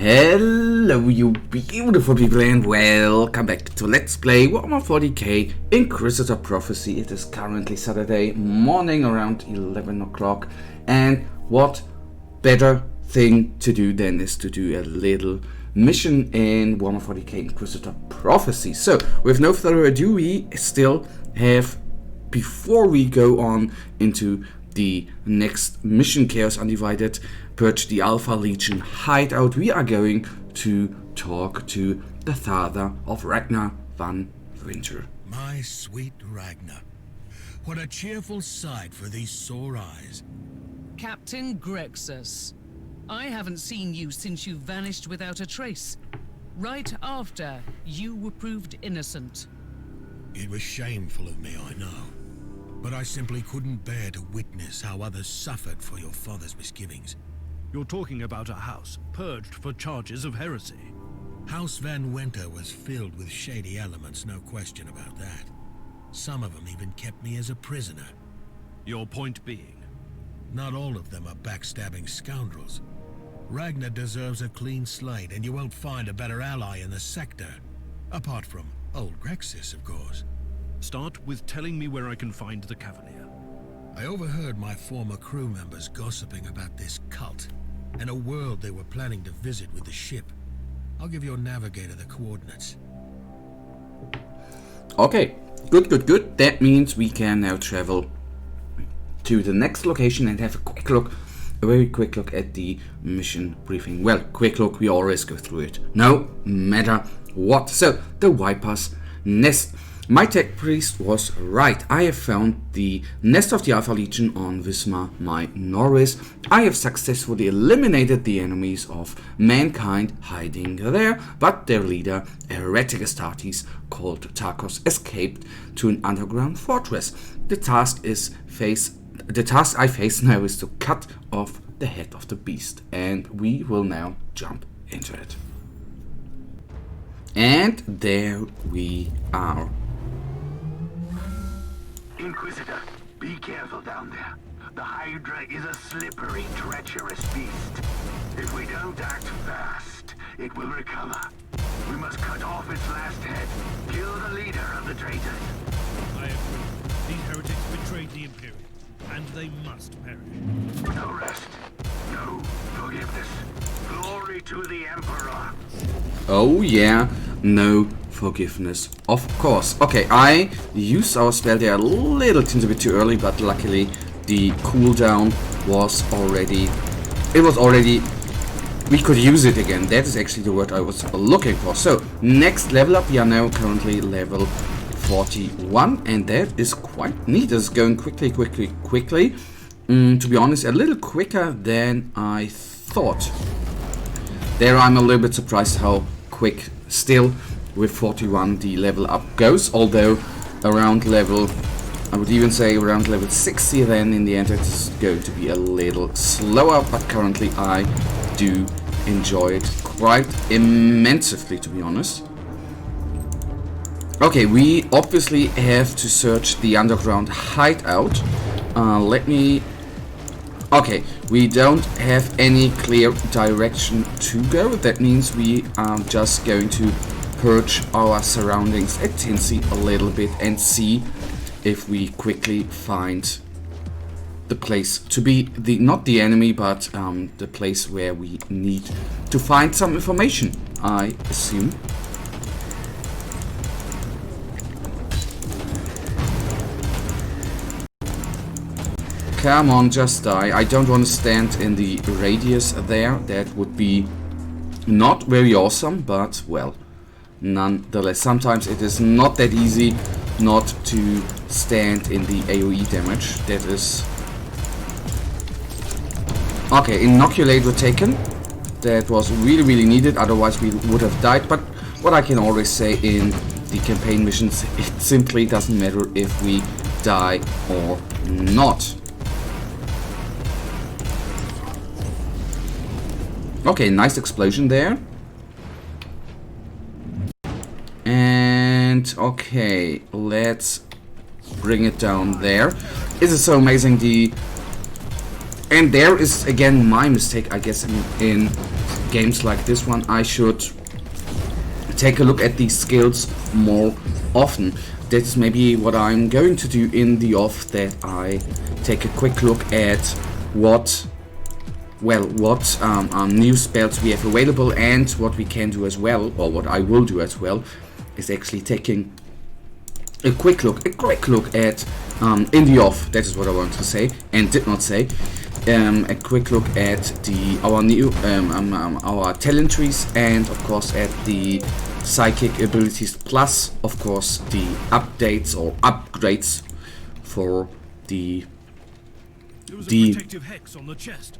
Hello you beautiful people and welcome back to Let's Play Warhammer 40k Inquisitor Prophecy. It is currently Saturday morning around 11 o'clock, and what better thing to do than is to do a little mission in Warhammer 40k Inquisitor Prophecy. So with no further ado, we still have, before we go on into the next mission, Chaos Undivided, purge the Alpha Legion hideout, we are going to talk to the father of Ragnar van Winter. My sweet Ragnar, what a cheerful sight for these sore eyes. Captain Grexus, I haven't seen you since you vanished without a trace, right after you were proved innocent. It was shameful of me, I know, but I simply couldn't bear to witness how others suffered for your father's misgivings. You're talking about a house purged for charges of heresy. House Van Winter was filled with shady elements, no question about that. Some of them even kept me as a prisoner. Your point being? Not all of them are backstabbing scoundrels. Ragnar deserves a clean slate, and you won't find a better ally in the sector. Apart from old Grexus, of course. Start with telling me where I can find the Cavalier. I overheard my former crew members gossiping about this cult, and a world they were planning to visit with the ship. I'll give your navigator the coordinates. Okay, good. That means we can now travel to the next location and have a very quick look at the mission briefing. Well, quick look, we always go through it, no matter what. So, the Viper's Nest. My tech priest was right. I have found the nest of the Alpha Legion on Wismar Minoris. I have successfully eliminated the enemies of mankind hiding there, but their leader, heretic Astartes, called Tarkos, escaped to an underground fortress. The task I face now is to cut off the head of the beast, and we will now jump into it. And there we are. Inquisitor, be careful down there. The Hydra is a slippery, treacherous beast. If we don't act fast, it will recover. We must cut off its last head. Kill the leader of the traitors. I agree. These heretics betrayed the Imperium, and they must perish. No rest. No forgiveness. Glory to the Emperor. Oh yeah, no forgiveness, of course. Okay, I used our spell there a little teensy bit too early, but luckily the cooldown was already... we could use it again. That is actually the word I was looking for. So, next level up, we are now currently level 41, and that is quite neat. It's going quickly. To be honest, a little quicker than I thought. There I'm a little bit surprised how quick still with 41 the level up goes, although around level, I would even say around level 60, then in the end it's going to be a little slower, but currently I do enjoy it quite immensely, to be honest. Okay, we obviously have to search the underground hideout. Okay, we don't have any clear direction to go. That means we are just going to purge our surroundings at Tinsy a little bit and see if we quickly find the place to be, not the enemy, but the place where we need to find some information, I assume. Come on, just die. I don't want to stand in the radius there. That would be not very awesome, but well, nonetheless, sometimes it is not that easy not to stand in the AoE damage. That is... Okay, inoculate were taken. That was really needed, otherwise we would have died. But what I can always say in the campaign missions, it simply doesn't matter if we die or not. Okay, nice explosion there. And okay, let's bring it down there. This is so amazing. And there is again my mistake, I guess, in games like this one, I should take a look at these skills more often. That's maybe what I'm going to do in the off, that I take a quick look at what new spells we have available, and what we can do as well, or what I will do as well, is actually taking a quick look at in the off. That is what I wanted to say and did not say. A quick look at our new our talent trees, and of course at the psychic abilities, plus of course the updates or upgrades for There was a protective hex on the chest.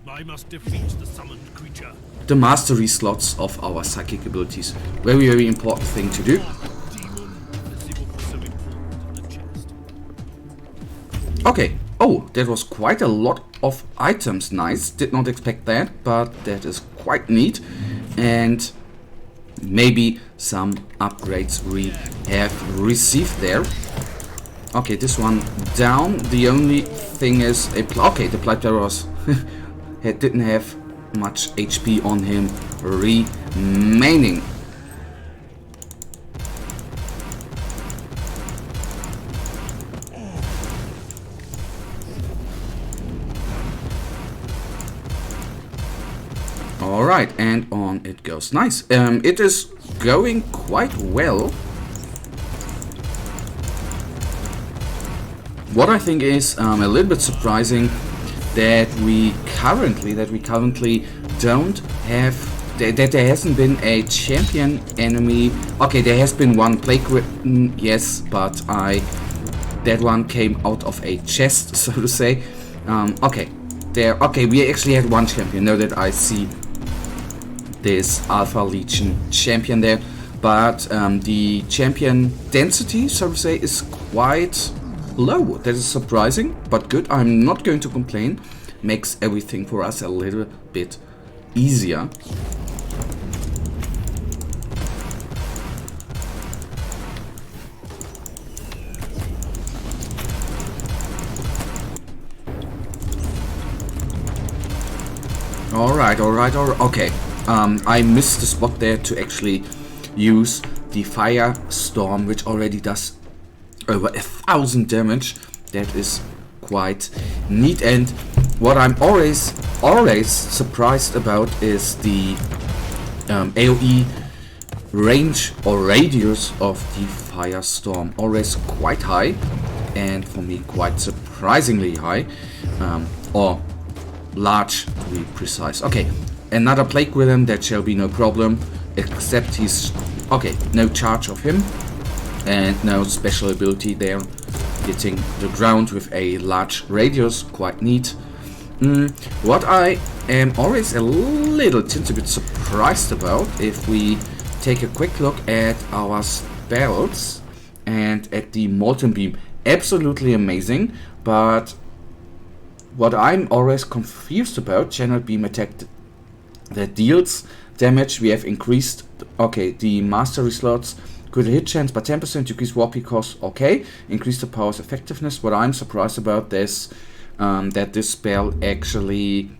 I must defeat the summoned creature. the mastery slots of our psychic abilities. Very, very important thing to do. Demon, visible so important in the chest. Okay. Oh, that was quite a lot of items. Nice. Did not expect that, but that is quite neat. And maybe some upgrades we have received there. Okay, this one down. The only thing is okay, the Blight Bearers didn't have much HP on him remaining. Alright, and on it goes. Nice. It is going quite well. What I think is a little bit surprising, that we currently don't have, that there hasn't been a champion enemy. Okay, there has been one plague written, yes, but that one came out of a chest, so to say. Okay, we actually had one champion. Now that I see this Alpha Legion champion there, but the champion density, so to say, is quite low. That is surprising, but good. I'm not going to complain. Makes everything for us a little bit easier. Alright. Okay. I missed the spot there to actually use the Firestorm, which already does over 1,000 damage. That is quite neat. And what I'm always surprised about is the AoE range or radius of the Firestorm. Always quite high, and for me quite surprisingly high, or large to be precise. Okay, another plague with him, that shall be no problem, except he's okay, no charge of him and no special ability there, hitting the ground with a large radius. Quite neat. What I am always a little bit surprised about, if we take a quick look at our spells and at the Molten Beam, absolutely amazing, but what I'm always confused about, Channel Beam attack that deals damage. We have increased, okay, the mastery slots, critical hit chance by 10%, decrease warp cost, okay, increase the power's effectiveness. What I'm surprised about is that this spell actually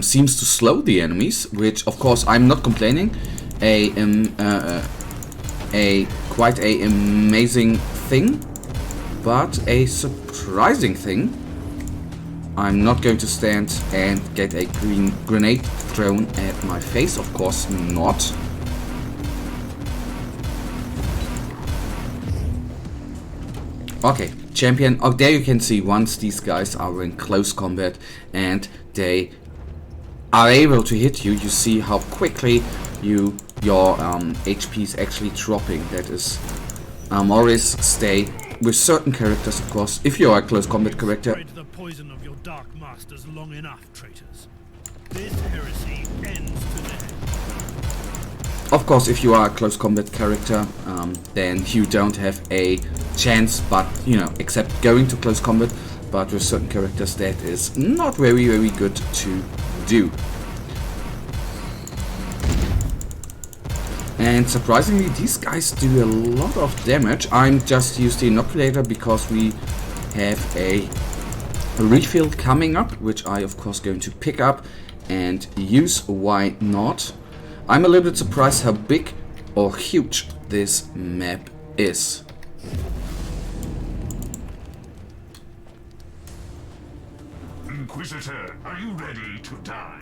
seems to slow the enemies, which of course I'm not complaining. Quite a amazing thing, but a surprising thing. I'm not going to stand and get a green grenade thrown at my face, of course not. Okay, champion. Oh, there you can see, once these guys are in close combat and they are able to hit you, you see how quickly your HP is actually dropping. That is, always stay with certain characters, of course. If you are a close combat character, Spread the poison of your dark masters long enough, traitors. This heresy ends today. of course, if you are a close combat character, then you don't have a chance, but you know, except going to close combat. But with certain characters, that is not very, very good to do. And surprisingly, these guys do a lot of damage. I'm just used the inoculator because we have a refill coming up, which I of course going to pick up. and use. Why not? I'm a little bit surprised how big or huge this map is. Inquisitor, are you ready to die?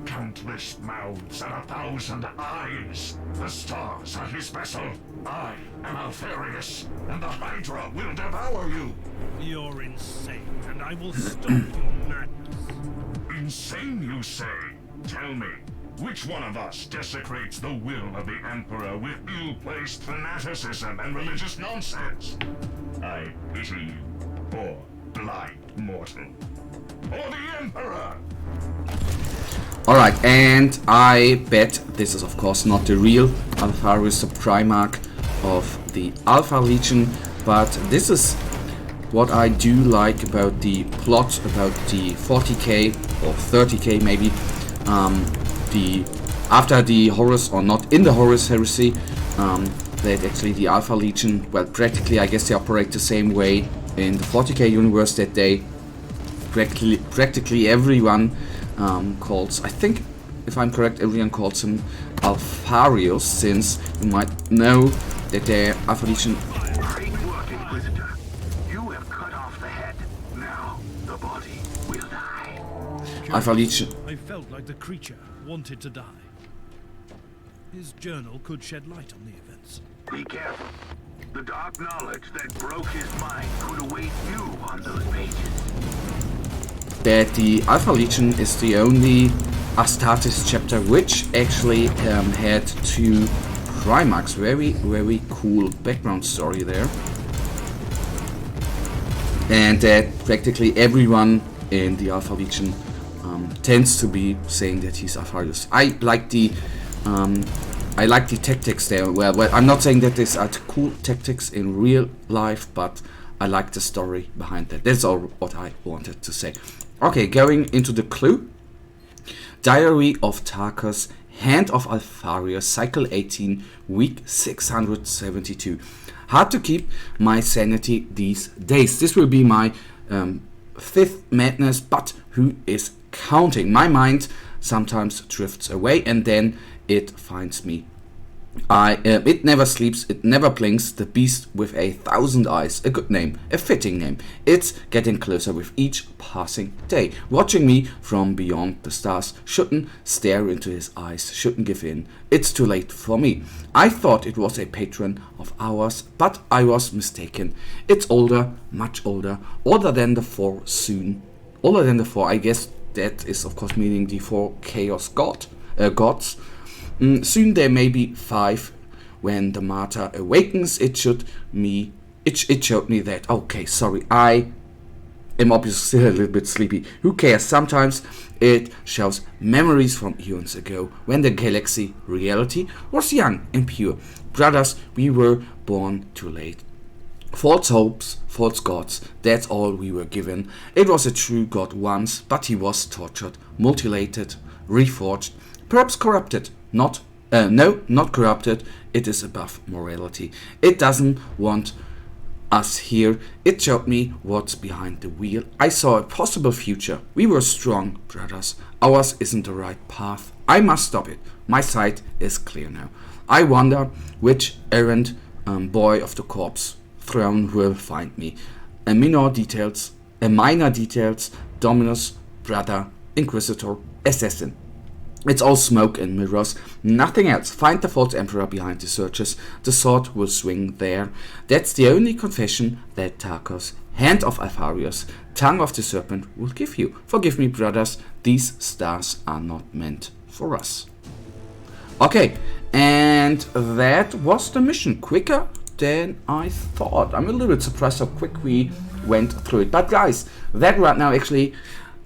Countless mouths and 1,000 eyes. The stars are his vessel. I am Alfarius, and the Hydra will devour you. You're insane, and I will stop your madness. Insane, you say? Tell me, which one of us desecrates the will of the Emperor with ill-placed fanaticism and religious nonsense? I pity you, poor, blind mortal. Or the Emperor! Alright, and I bet this is of course not the real Alfarius, the Primarch of the Alpha Legion, but this is what I do like about the plot, about the 40k or 30k maybe, after the Horus, or not in the Horus heresy, that actually the Alpha Legion, well, practically I guess they operate the same way in the 40k universe, that they practically everyone calls, I think if I'm correct, everyone calls him Alfarius, since you might know that the Alpha Legion. Great work, Inquisitor. You have cut off the head. Now the body will die. Alpha Legion. I felt like the creature wanted to die. His journal could shed light on the events. Be careful. The dark knowledge that broke his mind could await you on those pages. That the Alpha Legion is the only Astartes chapter which actually had two Primarchs. Very cool background story there. And that practically everyone in the Alpha Legion tends to be saying that he's Alfarius. I like the tactics there. Well, I'm not saying that these are cool tactics in real life, but I like the story behind that. That's all what I wanted to say. Okay, going into the clue. Diary of Tarkus, Hand of Alfarius, Cycle 18, Week 672. Hard to keep my sanity these days. This will be my fifth madness, but who is counting? My mind sometimes drifts away and then it finds me. It never sleeps, it never blinks, the beast with 1,000 eyes, a good name, a fitting name. It's getting closer with each passing day, watching me from beyond the stars. Shouldn't stare into his eyes, shouldn't give in, it's too late for me. I thought it was a patron of ours, but I was mistaken. It's older, much older, older than the four soon. Older than the four, I guess that is of course meaning the four chaos gods. Soon there may be 5. When the martyr awakens, it showed me that. Okay, sorry, I am obviously still a little bit sleepy. Who cares? Sometimes it shows memories from eons ago, when the galaxy reality was young and pure. Brothers, we were born too late. False hopes, false gods, that's all we were given. It was a true god once, but he was tortured, mutilated, reforged, perhaps corrupted. Not corrupted. It is above morality. It doesn't want us here. It showed me what's behind the wheel. I saw a possible future. We were strong, brothers. Ours isn't the right path. I must stop it. My sight is clear now. I wonder which errant boy of the corpse throne will find me. A minor details, Dominus, brother, Inquisitor, assassin. It's all smoke and mirrors, nothing else. Find the false emperor behind the searches. The sword will swing there. That's the only confession that Tarkus, Hand of Alfarius, Tongue of the Serpent will give you. Forgive me, brothers, these stars are not meant for us. Okay, and that was the mission. Quicker than I thought. I'm a little bit surprised how quick we went through it. But guys, that right now actually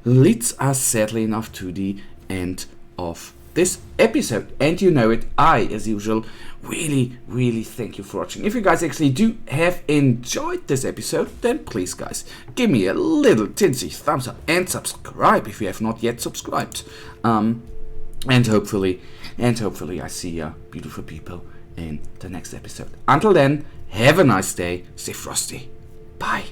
leads us sadly enough to the end of this episode, and you know it, I as usual really thank you for watching. If you guys actually do have enjoyed this episode, then please guys give me a little tinsy thumbs up and subscribe if you have not yet subscribed, and hopefully I see you beautiful people in the next episode. Until then, have a nice day, stay frosty, bye.